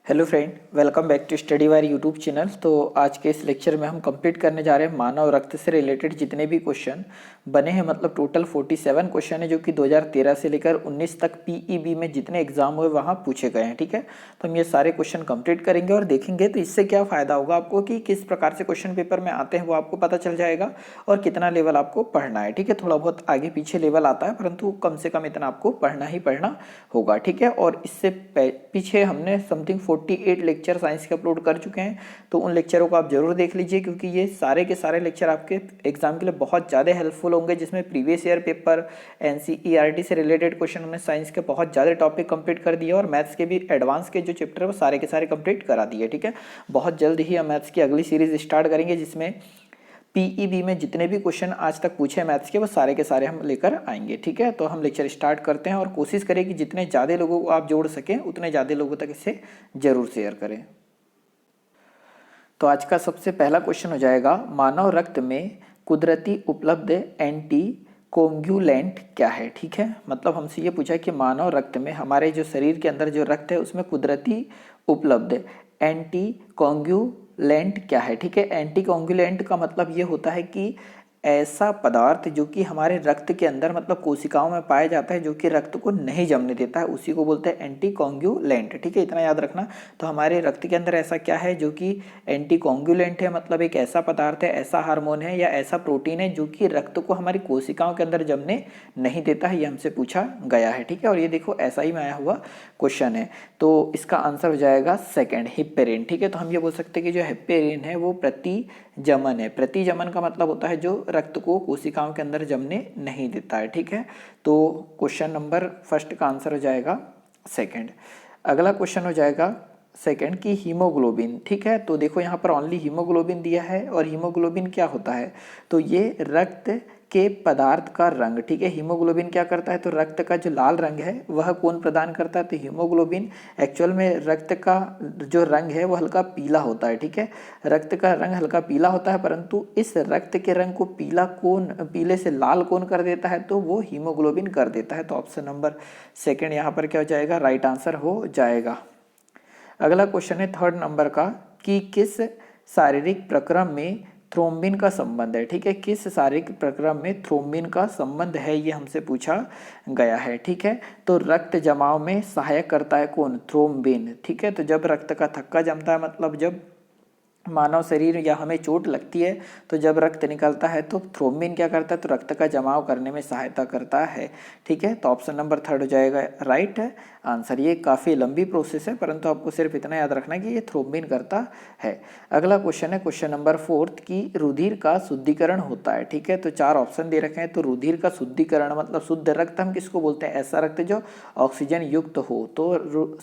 Hello friend, welcome back to Study Wire YouTube channel. तो आज के इस लेक्चर में हम कंप्लीट करने जा रहे हैं मानव रक्त से रिलेटेड जितने भी क्वेश्चन बने हैं। मतलब टोटल 47 क्वेश्चन है जो कि 2013 से लेकर 19 तक पीईबी में जितने एग्जाम हुए वहाँ पूछे गए हैं। ठीक है, तो हम ये सारे क्वेश्चन कंप्लीट करेंगे और देखेंगे तो इससे क्या फ़ायदा होगा आपको कि किस प्रकार से क्वेश्चन पेपर में आते हैं वो आपको पता चल जाएगा और कितना लेवल आपको पढ़ना है। ठीक है, थोड़ा बहुत आगे पीछे लेवल आता है परंतु कम से कम इतना आपको पढ़ना ही पढ़ना होगा। ठीक है, और इससे पीछे हमने समथिंग 48 लेक्चर साइंस के अपलोड कर चुके हैं, तो उन लेक्चरों को आप जरूर देख लीजिए क्योंकि ये सारे के सारे लेक्चर आपके एग्जाम के लिए बहुत ज़्यादा हेल्पफुल होंगे। जिसमें प्रीवियस ईयर पेपर, एनसीईआरटी से रिलेटेड क्वेश्चन हमने साइंस के बहुत ज़्यादा टॉपिक कंप्लीट कर दिए और मैथ्स के भी एडवांस के जो चैप्टर है वो सारे के सारे कंप्लीट करा दिए। ठीक है, बहुत जल्द ही हम मैथ्स की अगली सीरीज स्टार्ट करेंगे जिसमें पीईबी में जितने भी क्वेश्चन आज तक पूछे मैथ्स के वो सारे के सारे हम लेकर आएंगे। ठीक है, तो हम लेक्चर स्टार्ट करते हैं और कोशिश करें कि जितने ज़्यादा लोगों को आप जोड़ सकें उतने ज़्यादा लोगों तक इसे जरूर शेयर करें। तो आज का सबसे पहला क्वेश्चन हो जाएगा, मानव रक्त में कुदरती उपलब्ध एंटी कोंगुलेंट क्या है। ठीक है, मतलब हमसे ये पूछा है कि मानव रक्त में, हमारे जो शरीर के अंदर जो रक्त है उसमें कुदरती उपलब्ध एंटी कोंगुलेंट क्या है। ठीक है, एंटी कोंगुलेंट का मतलब ये होता है कि ऐसा पदार्थ जो कि हमारे रक्त के अंदर मतलब कोशिकाओं में पाया जाता है जो कि रक्त को नहीं जमने देता है, उसी को बोलते हैं एंटी कोंगुलेंट। ठीक है, इतना याद रखना। तो हमारे रक्त के अंदर ऐसा क्या है जो कि एंटी कोंगुलेंट है, मतलब एक ऐसा पदार्थ है, ऐसा हार्मोन है या ऐसा प्रोटीन है जो कि रक्त को हमारी कोशिकाओं के अंदर जमने नहीं देता है, ये हमसे पूछा गया है। ठीक है, और ये देखो ऐसा ही में आया हुआ क्वेश्चन है, तो इसका आंसर हो जाएगा सेकंड, हिप्पेरिन। ठीक है, तो हम ये बोल सकते हैं कि जो हिप्पेरिन है वो प्रतिजमन है। प्रतिजमन का मतलब होता है जो रक्त को कोशिकाओं के अंदर जमने नहीं देता है। ठीक है, तो क्वेश्चन नंबर फर्स्ट का आंसर हो जाएगा सेकंड। अगला क्वेश्चन हो जाएगा सेकंड की हीमोग्लोबिन। ठीक है, तो देखो यहाँ पर ओनली हीमोग्लोबिन दिया है और हीमोग्लोबिन क्या होता है, तो ये रक्त के पदार्थ का रंग। ठीक है, हीमोग्लोबिन क्या करता है, तो रक्त का जो लाल रंग है वह कौन प्रदान करता है, तो हीमोग्लोबिन। एक्चुअल में रक्त का जो रंग है वो हल्का पीला होता है। ठीक है, रक्त का रंग हल्का पीला होता है परंतु इस रक्त के रंग को पीले से लाल कौन कर देता है, तो वो हीमोग्लोबिन कर देता है। तो ऑप्शन नंबर सेकेंड यहाँ पर क्या हो जाएगा, राइट आंसर हो जाएगा। अगला क्वेश्चन है थर्ड नंबर का कि किस शारीरिक प्रक्रम में थ्रोम्बिन का संबंध है। ठीक है, किस शारीरिक प्रक्रम में थ्रोम्बिन का संबंध है ये हमसे पूछा गया है। ठीक है, तो रक्त जमाव में सहायक करता है कौन, थ्रोम्बिन। ठीक है, तो जब रक्त का थक्का जमता है, मतलब जब मानव शरीर या हमें चोट लगती है तो जब रक्त निकलता है तो थ्रोम्बिन क्या करता है, तो रक्त का जमाव करने में सहायता करता है। ठीक है, तो ऑप्शन नंबर थर्ड हो जाएगा राइट आंसर। ये काफ़ी लंबी प्रोसेस है परंतु आपको सिर्फ इतना याद रखना है कि ये थ्रोम्बिन करता है। अगला क्वेश्चन है क्वेश्चन नंबर फोर्थ की रुधिर का शुद्धिकरण होता है। ठीक है, तो चार ऑप्शन दे रखे हैं, तो रुधिर का शुद्धिकरण मतलब शुद्ध रक्त हम किसको बोलते हैं, ऐसा रक्त जो ऑक्सीजन युक्त हो। तो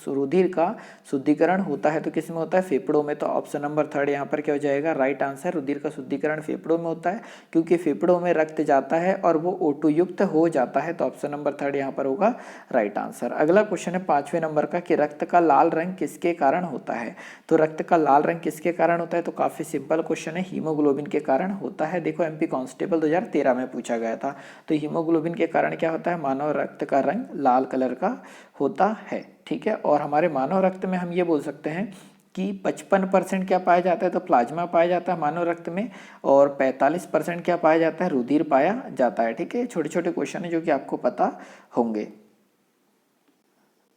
रुधिर का शुद्धिकरण होता है तो किस में होता है, फेफड़ों में। तो ऑप्शन नंबर थर्ड यहाँ पर क्या हो जाएगा, राइट आंसर। रुधिर का शुद्धिकरण फेफड़ों में होता है क्योंकि फेफड़ों में रक्त जाता है और वो O2 युक्त हो जाता है। तो ऑप्शन नंबर थर्ड यहाँ पर होगा राइट आंसर। अगला क्वेश्चन है पांचवें नंबर का कि रक्त का लाल रंग किसके कारण होता है। तो रक्त का लाल रंग किसके कारण होता है, तो काफी सिंपल क्वेश्चन है, हीमोग्लोबिन के कारण होता है। देखो एमपी कांस्टेबल 2013 में पूछा गया था। तो हीमोग्लोबिन के कारण क्या होता है, मानव रक्त का रंग लाल कलर का होता है। ठीक है, और हमारे मानव रक्त में हम ये बोल सकते हैं कि 55% क्या पाया जाता है, तो प्लाज्मा पाया जाता है मानव रक्त में, और 45% क्या पाया जाता है, रुधिर पाया जाता है। ठीक है, छोटे छोटे क्वेश्चन है जो कि आपको पता होंगे।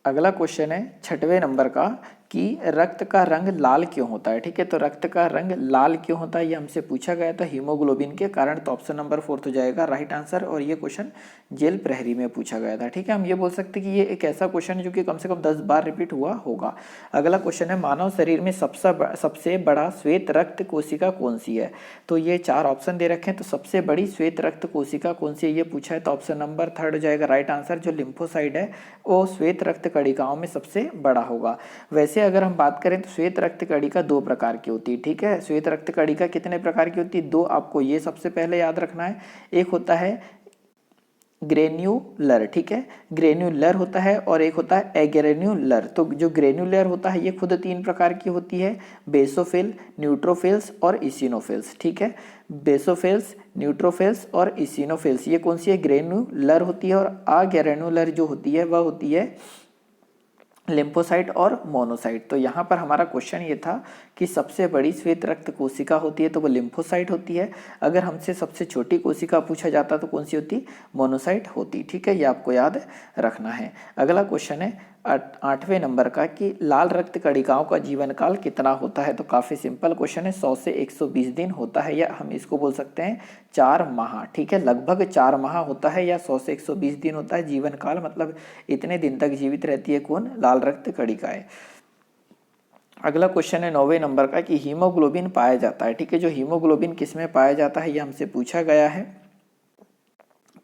अगला क्वेश्चन है छठवें नंबर का कि रक्त का रंग लाल क्यों होता है। ठीक है, तो रक्त का रंग लाल क्यों होता है ये हमसे पूछा गया था, हीमोग्लोबिन के कारण। तो ऑप्शन नंबर फोर्थ हो जाएगा राइट आंसर, और ये क्वेश्चन जेल प्रहरी में पूछा गया था। ठीक है, हम ये बोल सकते हैं कि ये एक ऐसा क्वेश्चन है जो कि कम से कम 10 बार रिपीट हुआ होगा। अगला क्वेश्चन है मानव शरीर में सबसे बड़ा श्वेत रक्त कोशिका कौन सी है। तो ये चार ऑप्शन दे रखे हैं, तो सबसे बड़ी श्वेत रक्त कोशिका कौन सी है ये पूछा है। तो ऑप्शन नंबर थर्ड हो जाएगा राइट आंसर। जो लिम्फोसाइट है वो श्वेत रक्त कणिकाओं में सबसे बड़ा होगा। वैसे अगर हम बात करें तो श्वेत रक्त कणिका दो प्रकार की होती है। ठीक है, श्वेत रक्त कणिका कितने प्रकार की होती है, दो। आपको ये सबसे पहले याद रखना है, एक होता है ग्रेन्युलर। ठीक है, ग्रेन्युलर होता है और एक होता है एग्रेन्युलर। तो जो ग्रेन्युलर होता है ये खुद तीन प्रकार की होती है, बेसोफिल, न्यूट्रोफिल्स और इसिनोफिल्स। ठीक है, बेसोफिल्स, न्यूट्रोफिल्स और इसिनोफिल्स ये कौन सी है, ग्रेन्युलर होती है। और अग्रेन्युलर जो होती है वह होती है लिम्फोसाइट और मोनोसाइट। तो यहाँ पर हमारा क्वेश्चन ये था कि सबसे बड़ी श्वेत रक्त कोशिका होती है तो वो लिम्फोसाइट होती है। अगर हमसे सबसे छोटी कोशिका पूछा जाता तो कौन सी होती? मोनोसाइट होती। ठीक है, ये आपको याद रखना है। अगला क्वेश्चन है 8वें नंबर का कि लाल रक्त कणिकाओं का जीवन काल कितना होता है? तो काफ़ी सिंपल क्वेश्चन है, 100 से 120 दिन होता है, या हम इसको बोल सकते हैं 4 माह। ठीक है, लगभग 4 माह होता है या 100 से 120 दिन होता है जीवन काल, मतलब इतने दिन तक जीवित रहती है कौन? लाल रक्त कणिकाएं। अगला क्वेश्चन है 9वें नंबर का कि हीमोग्लोबिन पाया जाता है। ठीक है, जो हीमोग्लोबिन किस में पाया जाता है ये हमसे पूछा गया है,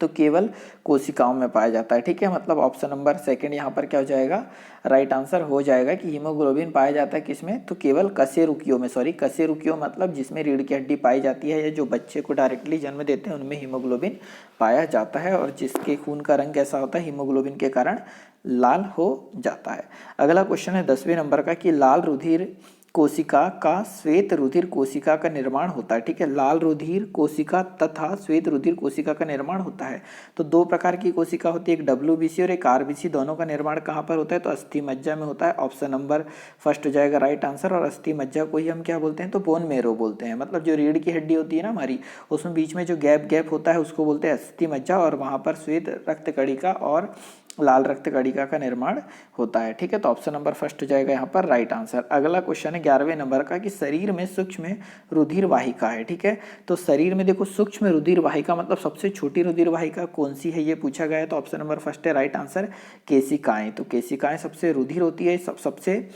तो केवल कोशिकाओं में पाया जाता है। ठीक है, मतलब ऑप्शन नंबर सेकंड यहाँ पर क्या हो जाएगा? राइट आंसर हो जाएगा कि हीमोग्लोबिन पाया जाता है किसमें? तो केवल कशेरुकियों में। सॉरी, कशेरुकियों मतलब जिसमें रीढ़ की हड्डी पाई जाती है या जो बच्चे को डायरेक्टली जन्म देते हैं उनमें हीमोग्लोबिन पाया जाता है, और जिसके खून का रंग कैसा होता है? हीमोग्लोबिन के कारण लाल हो जाता है। अगला क्वेश्चन है 10वें नंबर का कि लाल रुधिर कोशिका का श्वेत रुधिर कोशिका का निर्माण होता है। ठीक है, लाल रुधिर कोशिका तथा श्वेत रुधिर कोशिका का निर्माण होता है। तो दो प्रकार की कोशिका होती है, एक WBC और एक RBC। दोनों का निर्माण कहाँ पर होता है? तो अस्थि मज्जा में होता है। ऑप्शन नंबर फर्स्ट हो जाएगा राइट आंसर। और अस्थि मज्जा को ही हम क्या बोलते हैं? तो बोन मेरो बोलते हैं। मतलब जो रीढ़ की हड्डी होती है ना हमारी, उसमें बीच में जो गैप होता है उसको बोलते हैं अस्थि मज्जा, और वहाँ पर श्वेत रक्त कणिका और लाल रक्त कणिका का निर्माण होता है। ठीक है, तो ऑप्शन नंबर फर्स्ट हो जाएगा यहाँ पर राइट आंसर। अगला क्वेश्चन है 11वें नंबर का कि शरीर में सूक्ष्म रुधिर वाहिका है। ठीक है, तो शरीर में देखो सूक्ष्म रुधिर वाहिका मतलब सबसे छोटी रुधिर वाहिका कौन सी है ये पूछा गया है, तो ऑप्शन नंबर फर्स्ट है राइट आंसर, केशिकाएं। तो केशिकाएं सबसे रुधिर होती है, सबसे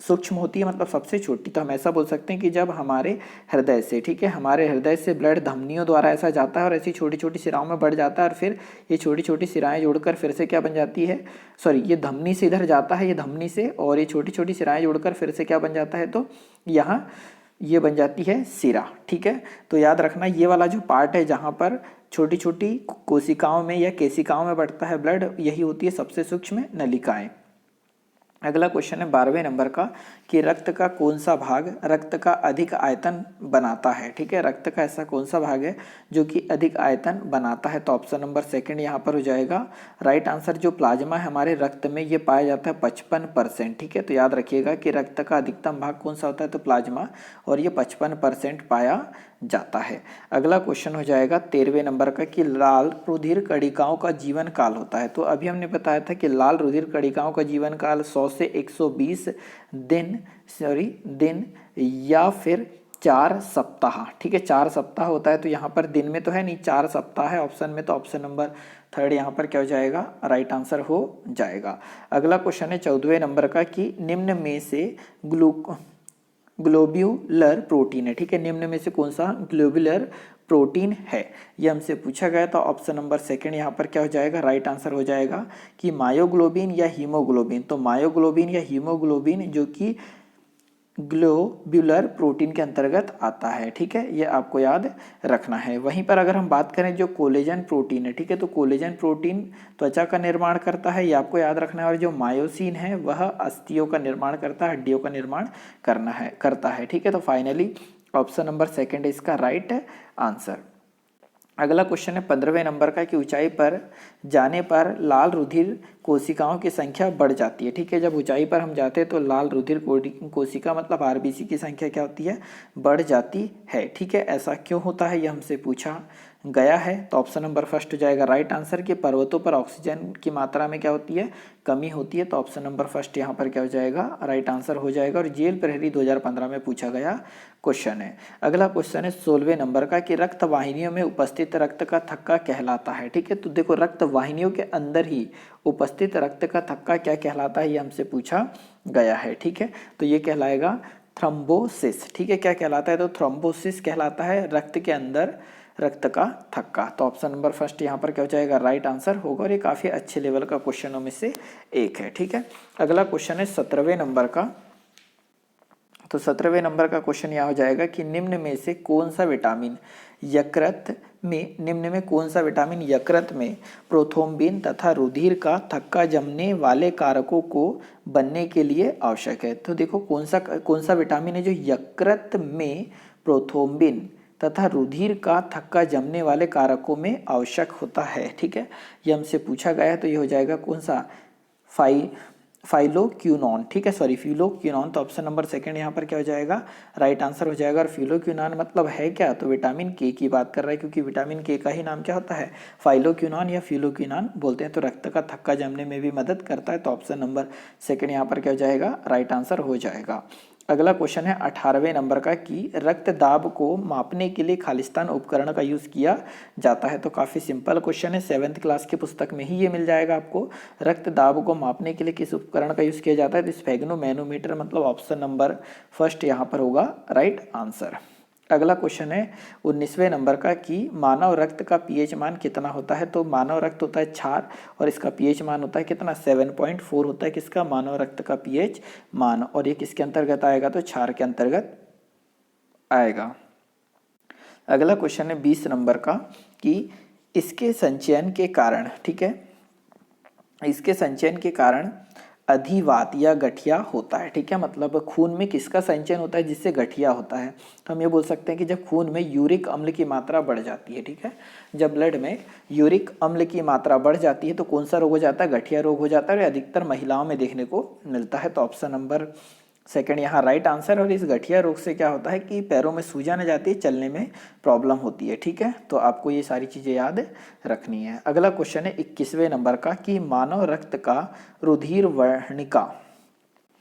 सूक्ष्म होती है, मतलब सबसे छोटी। तो हम ऐसा बोल सकते हैं कि जब हमारे हृदय से, ठीक है, हमारे हृदय से ब्लड धमनियों द्वारा ऐसा जाता है और ऐसी छोटी छोटी सिराओं में बढ़ जाता है, और फिर ये छोटी छोटी सिराएं जोड़कर फिर से क्या बन जाती है? सॉरी, ये धमनी से इधर जाता है, ये धमनी से, और ये छोटी छोटी सिराएं जोड़कर फिर से क्या बन जाता है? तो यहाँ ये बन जाती है सिरा। ठीक है, तो याद रखना ये वाला जो पार्ट है जहाँ पर छोटी छोटी कोशिकाओं में या केशिकाओं में बढ़ता है ब्लड, यही होती है सबसे सूक्ष्म नलिकाएं। अगला क्वेश्चन है 12वें नंबर का कि रक्त का कौन सा भाग रक्त का अधिक आयतन बनाता है? ठीक है, रक्त का ऐसा कौन सा भाग है जो कि अधिक आयतन बनाता है? तो ऑप्शन नंबर सेकंड यहाँ पर हो जाएगा राइट आंसर। जो प्लाज्मा है हमारे रक्त में ये पाया जाता है 55%। ठीक है, तो याद रखिएगा कि रक्त का अधिकतम भाग कौन सा होता है? तो प्लाज्मा, और ये 55% पाया जाता है। अगला क्वेश्चन हो जाएगा 13वें नंबर का कि लाल रुधिर कणिकाओं का जीवन काल होता है। तो अभी हमने बताया था कि लाल रुधिर कणिकाओं का जीवन काल 100 से 120 दिन या फिर 4 सप्ताह। ठीक है, 4 सप्ताह होता है। तो यहाँ पर दिन में तो है नहीं, 4 सप्ताह है ऑप्शन में, तो ऑप्शन नंबर थर्ड यहाँ पर क्या हो जाएगा? राइट आंसर हो जाएगा। अगला क्वेश्चन है 14वें नंबर का कि निम्न में से ग्लोब्यूलर प्रोटीन है। ठीक है, निम्न में से कौन सा ग्लोब्यूलर प्रोटीन है ये हमसे पूछा गया, तो ऑप्शन नंबर सेकंड यहाँ पर क्या हो जाएगा? राइट आंसर हो जाएगा कि मायोग्लोबिन या हीमोग्लोबिन। तो मायोग्लोबिन या हीमोग्लोबिन जो कि ग्लोब्यूलर प्रोटीन के अंतर्गत आता है। ठीक है, ये आपको याद रखना है। वहीं पर अगर हम बात करें जो कोलेजन प्रोटीन है, ठीक है, तो कोलेजन प्रोटीन त्वचा का निर्माण करता है, ये आपको याद रखना है। और जो मायोसिन है वह अस्थियों का निर्माण करता है, हड्डियों का निर्माण करता है। ठीक है, तो फाइनली ऑप्शन नंबर सेकंड इसका राइट आंसर। अगला क्वेश्चन है 15वें नंबर का कि ऊंचाई पर जाने पर लाल रुधिर कोशिकाओं की संख्या बढ़ जाती है। ठीक है, जब ऊंचाई पर हम जाते हैं तो लाल रुधिर कोशिका मतलब RBC की संख्या क्या होती है? बढ़ जाती है। ठीक है, ऐसा क्यों होता है ये हमसे पूछा गया है, तो ऑप्शन नंबर फर्स्ट हो जाएगा राइट आंसर कि पर्वतों पर ऑक्सीजन की मात्रा में क्या होती है? कमी होती है। तो ऑप्शन नंबर फर्स्ट यहाँ पर क्या हो जाएगा? राइट आंसर हो जाएगा, और जेल प्रहरी 2015 में पूछा गया क्वेश्चन है। अगला क्वेश्चन है 16वें नंबर का कि रक्त वाहिनियों में उपस्थित रक्त का थक्का कहलाता है। ठीक है, तो देखो रक्त वाहिनियों के अंदर ही उपस्थित रक्त का थक्का क्या कहलाता है ये हमसे पूछा गया है। ठीक है, तो ये कहलाएगा थ्रोम्बोसिस। ठीक है, क्या कहलाता है? तो थ्रोम्बोसिस कहलाता है रक्त के अंदर रक्त का थक्का। तो ऑप्शन नंबर फर्स्ट यहाँ पर क्या हो जाएगा? राइट आंसर होगा, और ये काफ़ी अच्छे लेवल का क्वेश्चनों में से एक है। ठीक है, अगला क्वेश्चन है 17वें नंबर का। तो 17वें नंबर का क्वेश्चन यहाँ हो जाएगा कि निम्न में से कौन सा विटामिन यकृत में प्रोथ्रोम्बिन तथा रुधिर का थक्का जमने वाले कारकों को बनने के लिए आवश्यक है? तो देखो कौन सा विटामिन है जो यकृत में प्रोथ्रोम्बिन तथा रुधिर का थक्का जमने वाले कारकों में आवश्यक होता है। ठीक है, ये हमसे पूछा गया है, तो ये हो जाएगा कौन सा? फाइलोक्विनोन, ठीक है, सॉरी फिलोक्विनोन। तो ऑप्शन नंबर सेकंड यहाँ पर क्या हो जाएगा, राइट आंसर हो जाएगा। और फिलोक्विनोन मतलब है क्या, तो विटामिन के की बात कर रहा है, क्योंकि विटामिन के का ही नाम क्या होता है, फाइलोक्विनोन या फिलोक्विनोन बोलते हैं। तो रक्त का थक्का जमने में भी मदद करता है। तो ऑप्शन नंबर सेकंड यहाँ पर क्या हो जाएगा, राइट आंसर हो जाएगा। अगला क्वेश्चन है 18वें नंबर का कि रक्त दाब को मापने के लिए खालिस्तान उपकरण का यूज़ किया जाता है। तो काफ़ी सिंपल क्वेश्चन है, 7th क्लास की पुस्तक में ही ये मिल जाएगा आपको। रक्त दाब को मापने के लिए किस उपकरण का यूज़ किया जाता है, तो स्फेग्नोमैनोमीटर, मतलब ऑप्शन नंबर फर्स्ट यहाँ पर होगा राइट आंसर। अगला क्वेश्चन है 19वें नंबर का कि मानव रक्त का पीएच मान कितना होता है। तो मानव रक्त होता है क्षार और इसका पीएच मान होता है कितना, 7.4 होता है किसका, मानव रक्त का पीएच मान। और ये किसके अंतर्गत आएगा, तो क्षार के अंतर्गत आएगा। अगला क्वेश्चन है 20 नंबर का कि इसके संचयन के कारण, ठीक है, इसके संचयन के कारण अधिवात या गठिया होता है, ठीक है, मतलब खून में किसका संचयन होता है जिससे गठिया होता है। तो हम ये बोल सकते हैं कि जब खून में यूरिक अम्ल की मात्रा बढ़ जाती है, ठीक है, जब ब्लड में यूरिक अम्ल की मात्रा बढ़ जाती है तो कौन सा रोग हो जाता है, गठिया रोग हो जाता है। और अधिकतर महिलाओं में देखने को मिलता है। तो ऑप्शन नंबर सेकंड यहाँ राइट आंसर। और इस गठिया रोग से क्या होता है कि पैरों में सूजन आ जाती है, चलने में प्रॉब्लम होती है, ठीक है। तो आपको ये सारी चीज़ें याद रखनी है। अगला क्वेश्चन है 21वें नंबर का कि मानव रक्त का रुधिर वर्णिका,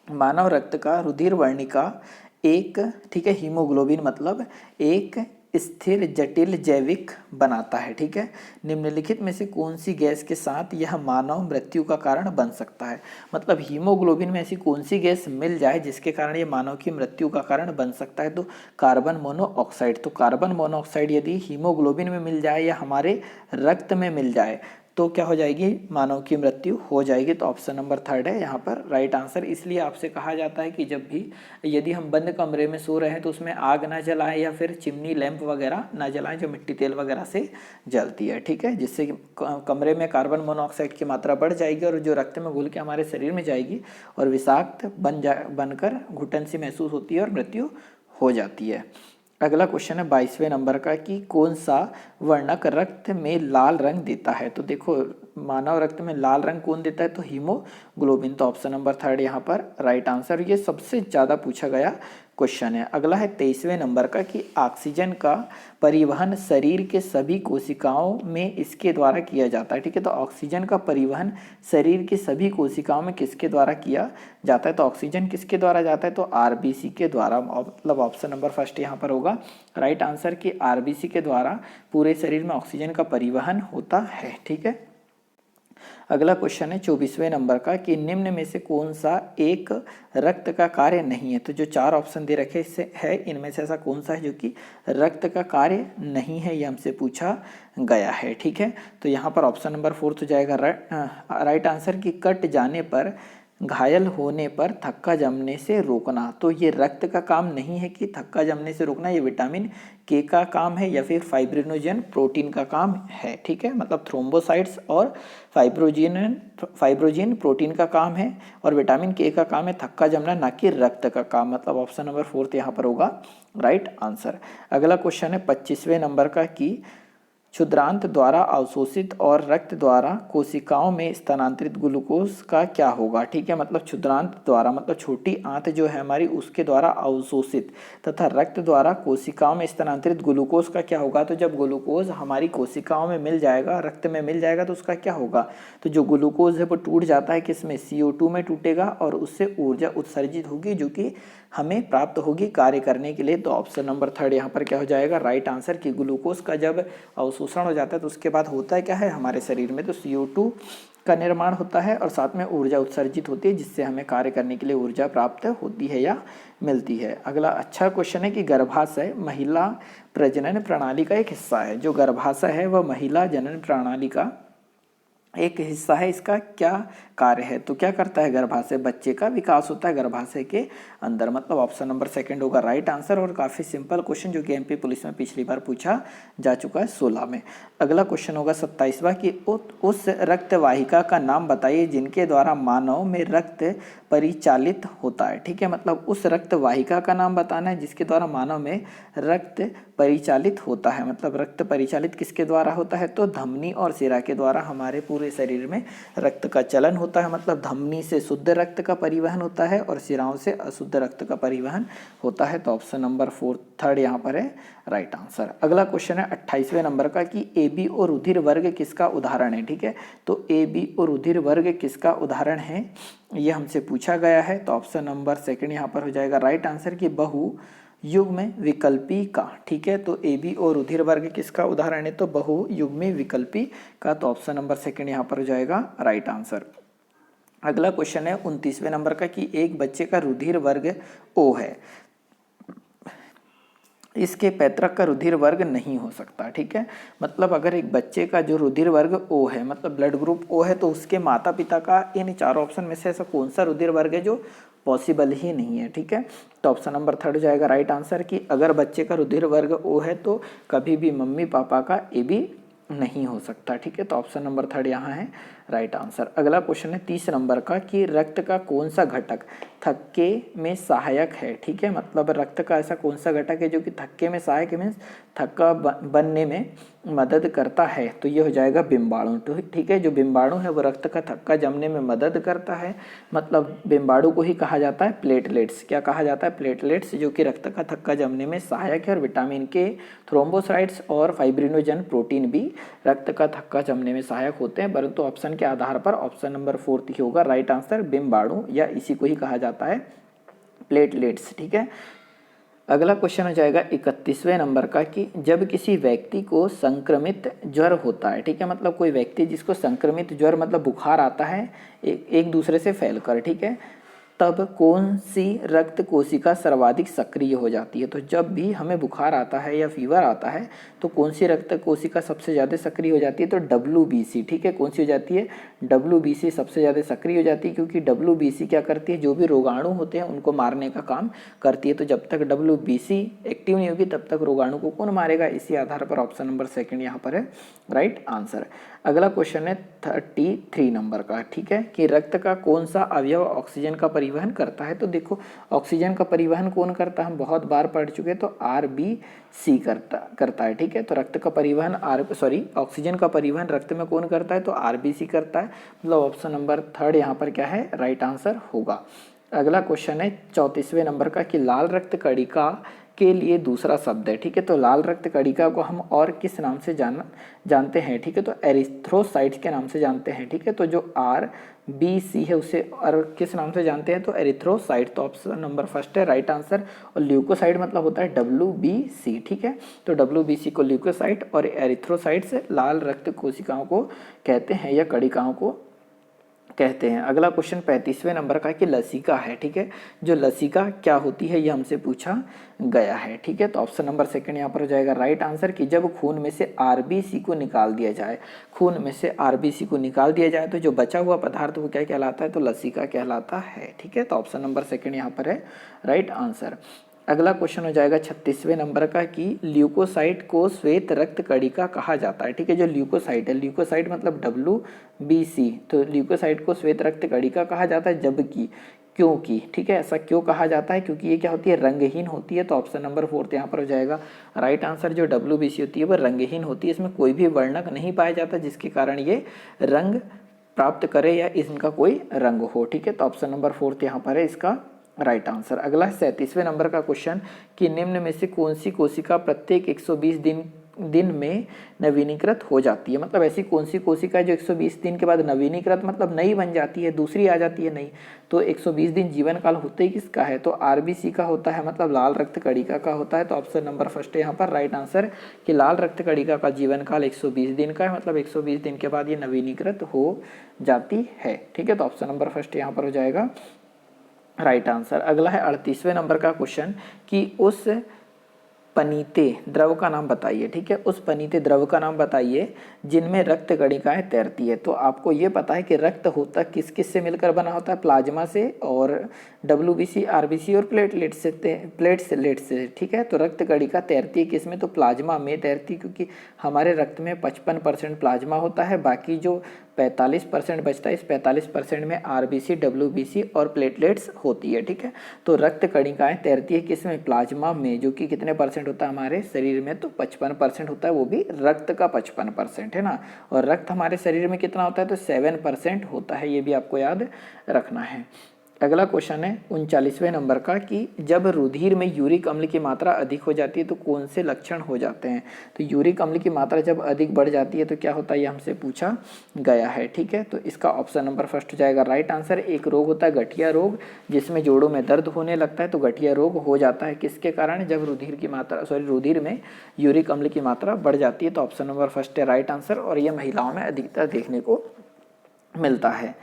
मानव रक्त का रुधिर वर्णिका एक, ठीक है, हीमोग्लोबिन मतलब एक स्थिर जटिल जैविक बनाता है, ठीक है। निम्नलिखित में से कौन सी गैस के साथ यह मानव मृत्यु का कारण बन सकता है, मतलब हीमोग्लोबिन में ऐसी कौन सी गैस मिल जाए जिसके कारण ये मानव की मृत्यु का कारण बन सकता है। तो कार्बन मोनोऑक्साइड। तो कार्बन मोनोऑक्साइड यदि हीमोग्लोबिन में मिल जाए या हमारे रक्त में मिल जाए तो क्या हो जाएगी, मानव की मृत्यु हो जाएगी। तो ऑप्शन नंबर थर्ड है यहाँ पर राइट आंसर। इसलिए आपसे कहा जाता है कि जब भी यदि हम बंद कमरे में सो रहे हैं तो उसमें आग ना जलाएं या फिर चिमनी लैंप वगैरह ना जलाएं जो मिट्टी तेल वगैरह से जलती है, ठीक है, जिससे कमरे में कार्बन मोनोऑक्साइड की मात्रा बढ़ जाएगी और जो रक्त में घुल के हमारे शरीर में जाएगी और विषाक्त बनकर घुटन सी महसूस होती है और मृत्यु हो जाती है। अगला क्वेश्चन है 22वें नंबर का कि कौन सा वर्णक रक्त में लाल रंग देता है। तो देखो मानव रक्त में लाल रंग कौन देता है, तो हीमोग्लोबिन। तो ऑप्शन नंबर थर्ड यहाँ पर राइट आंसर। ये सबसे ज़्यादा पूछा गया क्वेश्चन है। अगला है 23वें नंबर का कि ऑक्सीजन का परिवहन शरीर के सभी कोशिकाओं में इसके द्वारा किया जाता है, ठीक है। तो ऑक्सीजन का परिवहन शरीर की सभी कोशिकाओं में किसके द्वारा किया जाता है, तो ऑक्सीजन किसके द्वारा जाता है, तो आरबीसी के द्वारा, मतलब ऑप्शन नंबर फर्स्ट यहाँ पर होगा राइट आंसर कि आरबीसी के द्वारा पूरे शरीर में ऑक्सीजन का परिवहन होता है, ठीक है। अगला क्वेश्चन है 24वें नंबर का कि निम्न में से कौन सा एक रक्त का कार्य नहीं है। तो जो चार ऑप्शन दे रखे इससे है, इनमें से ऐसा कौन सा है जो कि रक्त का कार्य नहीं है, ये हमसे पूछा गया है, ठीक है। तो यहाँ पर ऑप्शन नंबर फोर्थ हो जाएगा राइट आंसर कि कट जाने पर, घायल होने पर थक्का जमने से रोकना। तो ये रक्त का काम नहीं है कि थक्का जमने से रोकना, ये विटामिन के का काम है या फिर फाइब्रिनोजन प्रोटीन का काम है, ठीक है, मतलब थ्रोम्बोसाइट्स और फाइब्रोजिन प्रोटीन का काम है और विटामिन के का काम है थक्का जमना, ना कि रक्त का काम, मतलब ऑप्शन नंबर फोर्थ यहाँ पर होगा राइट आंसर। अगला क्वेश्चन है 25वें नंबर का कि क्षुद्रांत द्वारा अवशोषित और रक्त द्वारा कोशिकाओं में स्थानांतरित ग्लूकोज का क्या होगा, ठीक है, मतलब क्षुद्रांत द्वारा मतलब छोटी आंत जो है हमारी उसके द्वारा अवशोषित तथा रक्त द्वारा कोशिकाओं में स्थानांतरित ग्लूकोज का क्या होगा। तो जब ग्लूकोज हमारी कोशिकाओं में मिल जाएगा, रक्त में मिल जाएगा, तो उसका क्या होगा, तो जो ग्लूकोज है वो टूट जाता है किसमें, CO2 में टूटेगा और उससे ऊर्जा उत्सर्जित होगी जो कि हमें प्राप्त होगी कार्य करने के लिए। तो ऑप्शन नंबर थर्ड यहाँ पर क्या हो जाएगा राइट आंसर कि ग्लूकोज का जब अवशोषण हो जाता है तो उसके बाद होता है क्या है हमारे शरीर में, तो CO2 का निर्माण होता है और साथ में ऊर्जा उत्सर्जित होती है जिससे हमें कार्य करने के लिए ऊर्जा प्राप्त होती है या मिलती है। अगला अच्छा क्वेश्चन है कि गर्भाशय महिला प्रजनन प्रणाली का एक हिस्सा है। जो गर्भाशय है वह महिला जनन प्रणाली का एक हिस्सा है, इसका क्या कार्य है, तो क्या करता है गर्भाशय, बच्चे का विकास होता है गर्भाशय के अंदर, मतलब ऑप्शन नंबर सेकंड होगा राइट आंसर। और काफ़ी सिंपल क्वेश्चन जो कि MP पुलिस में पिछली बार पूछा जा चुका है 16 में। अगला क्वेश्चन होगा 27वां कि उस रक्त वाहिका का नाम बताइए जिनके द्वारा मानव में रक्त परिचालित होता है, ठीक है, मतलब उस रक्त वाहिका का नाम बताना है जिसके द्वारा मानव में रक्त परिचालित होता है, मतलब रक्त परिचालित किसके द्वारा होता है, तो धमनी और शिरा के द्वारा हमारे पूरे पूरे शरीर में रक्त का चलन होता है, मतलब धमनी से शुद्ध रक्त का परिवहन होता है और शिराओं से अशुद्ध रक्त का परिवहन होता है। तो ऑप्शन नंबर थर्ड यहाँ पर है राइट आंसर। अगला क्वेश्चन है 28वें नंबर का कि ए बी और रुधिर वर्ग किसका उदाहरण है। ठीक है, तो ए बी और रुधिर वर्ग किसका उदाहरण है ये हमसे पूछा गया है। तो ऑप्शन नंबर सेकंड यहाँ पर हो जाएगा राइट आंसर कि बहु युग्म विकल्पी का। ठीक है, तो ए बी और रुधिर वर्ग किसका उदाहरण है, तो बहु युग्मी विकल्पी का। तो ऑप्शन नंबर सेकंड यहाँ पर हो जाएगा राइट आंसर। अगला क्वेश्चन है 29वें नंबर का कि एक बच्चे का रुधिर वर्ग ओ है, इसके पैतृक का रुधिर वर्ग नहीं हो सकता। ठीक है, मतलब अगर एक बच्चे का जो रुधिर वर्ग ओ है, मतलब ब्लड ग्रुप ओ है, तो उसके माता पिता का इन चारों ऑप्शन में से ऐसा कौन सा रुधिर वर्ग है जो पॉसिबल ही नहीं है। ठीक है, तो ऑप्शन नंबर थर्ड हो जाएगा राइट आंसर कि अगर बच्चे का रुधिर वर्ग ओ है तो कभी भी मम्मी पापा का ए बी नहीं हो सकता। ठीक है, तो ऑप्शन नंबर थर्ड यहाँ है राइट आंसर। अगला क्वेश्चन है 30 नंबर का कि रक्त का कौन सा घटक थक्के में सहायक है। ठीक है, मतलब रक्त का ऐसा कौन सा घटक है जो कि थक्के में सहायक मीन्स थक्का बनने में मदद करता है, तो ये हो जाएगा बिम्बाणु। तो ठीक है, जो बिम्बाणु है वो रक्त का थक्का जमने में मदद करता है, मतलब बिम्बाणु को ही कहा जाता है प्लेटलेट्स। क्या कहा जाता है, प्लेटलेट्स, जो कि रक्त का थक्का जमने में सहायक है। और विटामिन के, थ्रोम्बोसाइट्स और फाइब्रिनोजन प्रोटीन भी रक्त का थक्का जमने में सहायक होते हैं, परंतु ऑप्शन के आधार पर ऑप्शन नंबर फोर्थ ही होगा राइट आंसर, बिम्बाणु, या इसी को ही कहा जाता है प्लेटलेट्स। ठीक है, अगला क्वेश्चन हो जाएगा 31वें नंबर का कि जब किसी व्यक्ति को संक्रमित ज्वर होता है। ठीक है, मतलब कोई व्यक्ति जिसको संक्रमित ज्वर मतलब बुखार आता है एक दूसरे से फैलकर, ठीक है, तब कौन सी रक्त कोशिका सर्वाधिक सक्रिय हो जाती है। तो जब भी हमें बुखार आता है या फीवर आता है तो कौन सी रक्त कोशिका सबसे ज़्यादा सक्रिय हो जाती है, तो WBC। ठीक है, कौन सी हो जाती है, WBC सबसे ज़्यादा सक्रिय हो जाती है, क्योंकि WBC क्या करती है, जो भी रोगाणु होते हैं उनको मारने का काम करती है। तो जब तक WBC एक्टिव नहीं होगी तब तक रोगाणु को कौन मारेगा, इसी आधार पर ऑप्शन नंबर सेकंड यहाँ पर है राइट आंसर। अगला क्वेश्चन है 33 नंबर का, ठीक है, कि रक्त का कौन सा अवयव ऑक्सीजन का परिवहन करता है। तो देखो ऑक्सीजन का परिवहन कौन करता है, हम बहुत बार पढ़ चुके, तो RBC करता है। ठीक है, तो रक्त का परिवहन ऑक्सीजन का परिवहन रक्त में कौन करता है, तो RBC करता है, मतलब ऑप्शन नंबर थर्ड यहाँ पर क्या है राइट आंसर होगा। अगला क्वेश्चन है 34वें नंबर का कि लाल रक्त कणिका के लिए दूसरा शब्द है। ठीक है, तो लाल रक्त कणिका को हम और किस नाम से जानते हैं, ठीक है, तो एरिथ्रोसाइट्स के नाम से जानते हैं। ठीक है, तो जो RBC है उसे और किस नाम से जानते हैं, तो एरिथ्रोसाइट। तो ऑप्शन नंबर फर्स्ट है राइट आंसर। और ल्यूकोसाइट मतलब होता है WBC। ठीक है, तो WBC को ल्यूकोसाइट और एरिथ्रोसाइट्स लाल रक्त कोशिकाओं को कहते हैं या कणिकाओं को कहते हैं। अगला क्वेश्चन 35वें नंबर का कि लसिका है। ठीक है, जो लसिका क्या होती है ये हमसे पूछा गया है। ठीक है, तो ऑप्शन नंबर सेकंड यहाँ पर हो जाएगा राइट आंसर कि जब खून में से RBC को निकाल दिया जाए, खून में से RBC को निकाल दिया जाए तो जो बचा हुआ पदार्थ वो क्या कहलाता है, तो लसिका कहलाता है। ठीक है, तो ऑप्शन नंबर सेकंड यहाँ पर है राइट आंसर। अगला क्वेश्चन हो जाएगा 36वें नंबर का कि ल्यूकोसाइट को श्वेत रक्त कणिका कहा जाता है। ठीक है, जो ल्यूकोसाइट है, ल्यूकोसाइट मतलब WBC, तो ल्यूकोसाइट को श्वेत रक्त कणिका कहा जाता है, जबकि क्योंकि, ठीक है, ऐसा क्यों कहा जाता है, क्योंकि ये क्या होती है, रंगहीन होती है। तो ऑप्शन नंबर फोर्थ यहाँ पर हो जाएगा राइट आंसर। जो WBC होती है वह रंगहीन होती है, इसमें कोई भी वर्णक नहीं पाया जाता जिसके कारण ये रंग प्राप्त करे या इनका कोई रंग हो। ठीक है, तो ऑप्शन नंबर फोर्थ यहाँ पर है इसका राइट आंसर। अगला 37वें नंबर का क्वेश्चन कि निम्न में से कौन सी कोशिका प्रत्येक 120 दिन में नवीनीकृत हो जाती है। मतलब ऐसी कौन सी कोशिका है जो 120 दिन के बाद नवीनीकृत मतलब नई बन जाती है, दूसरी आ जाती है नई। तो 120 दिन जीवन काल होते ही किसका है, तो RBC का होता है, मतलब लाल रक्त कणिका का होता है। तो ऑप्शन नंबर फर्स्ट है यहाँ पर राइट आंसर कि लाल रक्त कणिका का जीवन काल 120 दिन का है, मतलब 120 दिन के बाद ये नवीनीकृत हो जाती है। ठीक है, तो ऑप्शन नंबर फर्स्ट यहाँ पर हो जाएगा राइट आंसर। अगला है 38वें नंबर का क्वेश्चन कि उस पनीते द्रव का नाम बताइए। ठीक है, उस पनीते द्रव का नाम बताइए जिनमें रक्त कणिकाएं तैरती है। तो आपको ये पता है कि रक्त होता किस किस से मिलकर बना होता है, प्लाज्मा से और WBC RBC और प्लेटलेट्स से। ठीक है, तो रक्त कणिका तैरती है किस में, तो प्लाज्मा में तैरती है, क्योंकि हमारे रक्त में 55% प्लाज्मा होता है, बाकी जो 45% बचता है। इस 45% में आरबीसी, डब्ल्यूबीसी और प्लेटलेट्स होती है, ठीक है। तो रक्त कणिकाएं तैरती है किसमें, प्लाज्मा में, जो कि कितने परसेंट होता है हमारे शरीर में, तो 55% होता है, वो भी रक्त का 55% है ना। और रक्त हमारे शरीर में कितना होता है, तो 7% होता है, ये भी आपको याद रखना है। अगला क्वेश्चन है 39वें नंबर का कि जब रुधिर में यूरिक अम्ल की मात्रा अधिक हो जाती है तो कौन से लक्षण हो जाते हैं। तो यूरिक अम्ल की मात्रा जब अधिक बढ़ जाती है तो क्या होता है, ये हमसे पूछा गया है, ठीक है। तो इसका ऑप्शन नंबर फर्स्ट हो जाएगा राइट आंसर। एक रोग होता है गठिया रोग, जिसमें जोड़ों में दर्द होने लगता है, तो गठिया रोग हो जाता है किसके कारण, जब रुधिर में यूरिक अम्ल की मात्रा बढ़ जाती है। तो ऑप्शन नंबर फर्स्ट है राइट आंसर, और यह महिलाओं में अधिकतर देखने को मिलता है।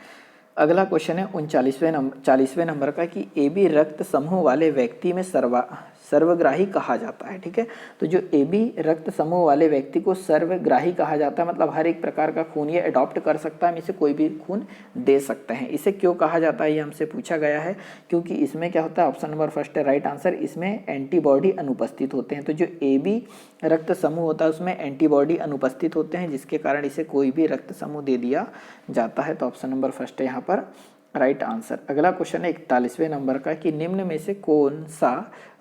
अगला क्वेश्चन है 40वें नंबर का कि AB रक्त समूह वाले व्यक्ति में सर्वग्राही कहा जाता है, ठीक है। तो जो AB रक्त समूह वाले व्यक्ति को सर्वग्राही कहा जाता है, मतलब हर एक प्रकार का खून ये अडॉप्ट कर सकता है, हम इसे कोई भी खून दे सकते हैं। इसे क्यों कहा जाता है, ये हमसे पूछा गया है। क्योंकि इसमें क्या होता है, ऑप्शन नंबर फर्स्ट है राइट आंसर, इसमें एंटीबॉडी अनुपस्थित होते हैं। तो जो AB रक्त समूह होता है उसमें एंटीबॉडी अनुपस्थित होते हैं, जिसके कारण इसे कोई भी रक्त समूह दे दिया जाता है। तो ऑप्शन नंबर फर्स्ट है यहाँ पर राइट आंसर। अगला क्वेश्चन है 41वें नंबर का कि निम्न में से कौन सा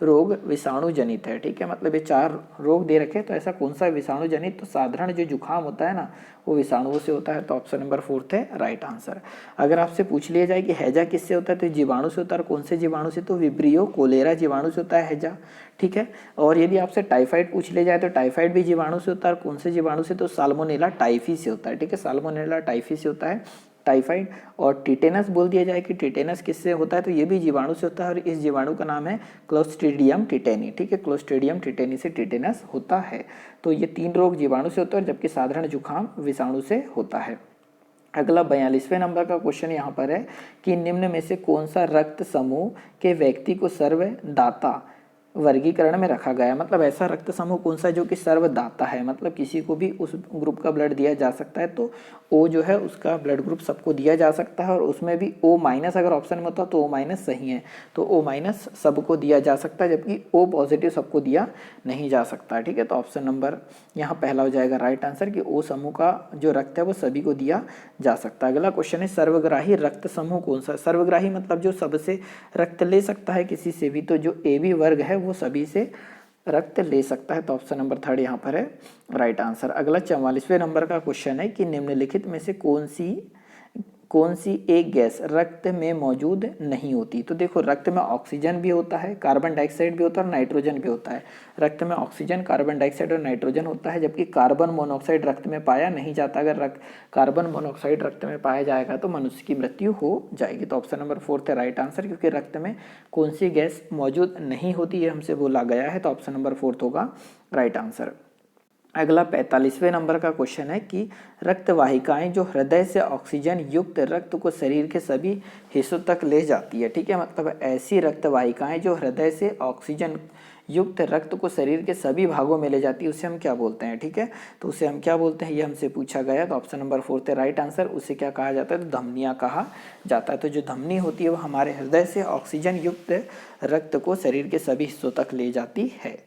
रोग विषाणु जनित है, ठीक है। मतलब ये 4 रोग दे रखे, तो ऐसा कौन सा विषाणु जनित, तो साधारण जो जुकाम होता है ना वो विषाणुओं से होता है। तो ऑप्शन नंबर फोर्थ है राइट आंसर। अगर आपसे पूछ लिया जाए कि हैजा किससे होता है, तो जीवाणु से होता है। और कौन से जीवाणु से, तो विब्रियो कोलेरा जीवाणु से होता है हैजा, ठीक है। और यदि आपसे टाइफाइड पूछ लिया जाए तो टाइफाइड भी जीवाणु से होता है। और कौन से जीवाणु से, तो साल्मोनेला टाइफी से होता है, ठीक है। साल्मोनेला टाइफी से होता है टाइफाइड। और टिटेनस बोल दिया जाए कि टिटेनस किससे होता है, तो ये भी जीवाणु से होता है। और इस जीवाणु का नाम है क्लोस्ट्रीडियम टिटेनी, ठीक है। क्लोस्ट्रीडियम टिटेनी से टिटेनस होता है। तो ये 3 रोग जीवाणु से होते हैं, जबकि साधारण जुकाम विषाणु से होता है। अगला 42वें नंबर का क्वेश्चन यहाँ पर है कि निम्न में से कौन सा रक्त समूह के व्यक्ति को सर्वदाता वर्गीकरण में रखा गया है। मतलब ऐसा रक्त समूह कौन सा जो कि सर्वदाता है, मतलब किसी को भी उस ग्रुप का ब्लड दिया जा सकता है। तो O जो है उसका ब्लड ग्रुप सबको दिया जा सकता है, और उसमें भी O- अगर ऑप्शन में होता तो O- सही है, तो O- सबको दिया जा सकता है, जबकि O पॉजिटिव सबको दिया नहीं जा सकता, ठीक है। तो ऑप्शन नंबर यहाँ पहला हो जाएगा राइट आंसर कि O समूह का जो रक्त है वो सभी को दिया जा सकता है। अगला क्वेश्चन है सर्वग्राही रक्त समूह कौन सा। सर्वग्राही मतलब जो सबसे रक्त ले सकता है किसी से भी, तो जो AB वर्ग है वो सभी से रक्त ले सकता है। तो ऑप्शन नंबर थर्ड यहाँ पर है राइट आंसर। अगला 44वें नंबर का क्वेश्चन है कि निम्नलिखित में से कौन सी एक गैस रक्त में मौजूद नहीं होती। तो देखो रक्त में ऑक्सीजन भी होता है, कार्बन डाइऑक्साइड भी होता है और नाइट्रोजन भी होता है। रक्त में ऑक्सीजन, कार्बन डाइऑक्साइड और नाइट्रोजन होता है, जबकि कार्बन मोनोऑक्साइड रक्त में पाया नहीं जाता। अगर कार्बन मोनोऑक्साइड रक्त में पाया जाएगा तो मनुष्य की मृत्यु हो जाएगी। तो ऑप्शन नंबर फोर्थ है राइट आंसर, क्योंकि रक्त में कौन सी गैस मौजूद नहीं होती ये हमसे बोला गया है। तो ऑप्शन नंबर फोर्थ होगा राइट आंसर। अगला 45वें नंबर का क्वेश्चन है कि रक्त वाहिकाएं जो हृदय से ऑक्सीजन युक्त रक्त को शरीर के सभी हिस्सों तक ले जाती है, ठीक है। मतलब ऐसी रक्त वाहिकाएं जो हृदय से ऑक्सीजन युक्त रक्त को शरीर के सभी भागों में ले जाती है, उसे हम क्या बोलते हैं, ठीक है। तो उसे हम क्या बोलते हैं, ये हमसे पूछा गया। तो ऑप्शन नंबर फोर्थ है राइट आंसर। उसे क्या कहा जाता है, तो धमनियाँ कहा जाता है। तो जो धमनी होती है वो हमारे हृदय से ऑक्सीजन युक्त रक्त को शरीर के सभी हिस्सों तक ले जाती है।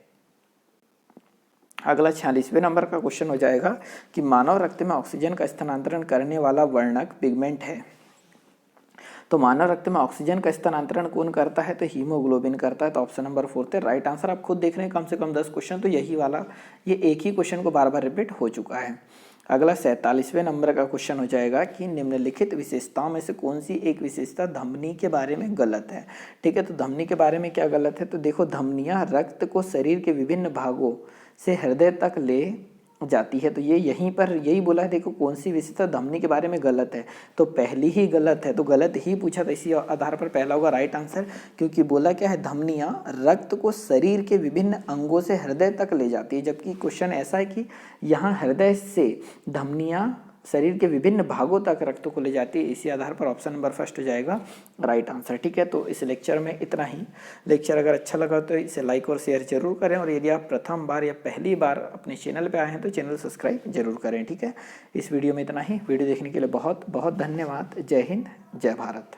अगला 46वें नंबर का क्वेश्चन हो जाएगा कि मानव रक्त में ऑक्सीजन का स्थानांतरण करने वाला वर्णक पिगमेंट है। तो मानव रक्त में ऑक्सीजन का स्थानांतरण कौन करता है, तो हीमोग्लोबिन करता है। तो ऑप्शन नंबर फोर्थ है राइट आंसर। आप खुद देख रहे हैं कम से कम 10 क्वेश्चन, तो यही वाला ये एक ही क्वेश्चन को बार बार रिपीट हो चुका है। अगला 47वें नंबर का क्वेश्चन हो जाएगा कि निम्नलिखित विशेषताओं में से कौन सी एक विशेषता धमनी के बारे में गलत है, ठीक है। तो धमनी के बारे में क्या गलत है, तो देखो धमनियाँ रक्त को शरीर के विभिन्न भागों से हृदय तक ले जाती है। तो ये यहीं पर यही बोला है, देखो कौन सी विशेषता धमनी के बारे में गलत है, तो पहली ही गलत है, तो गलत ही पूछा था, इसी आधार पर पहला होगा राइट आंसर। क्योंकि बोला क्या है, धमनियाँ रक्त को शरीर के विभिन्न अंगों से हृदय तक ले जाती है, जबकि क्वेश्चन ऐसा है कि यहाँ हृदय से धमनियाँ शरीर के विभिन्न भागों तक रक्त को ले जाती है। इसी आधार पर ऑप्शन नंबर फर्स्ट हो जाएगा राइट आंसर, ठीक है। तो इस लेक्चर में इतना ही। लेक्चर अगर अच्छा लगा तो इसे लाइक और शेयर जरूर करें, और यदि आप प्रथम बार या पहली बार अपने चैनल पे आए हैं तो चैनल सब्सक्राइब जरूर करें, ठीक है। इस वीडियो में इतना ही। वीडियो देखने के लिए बहुत बहुत धन्यवाद। जय हिंद, जय भारत।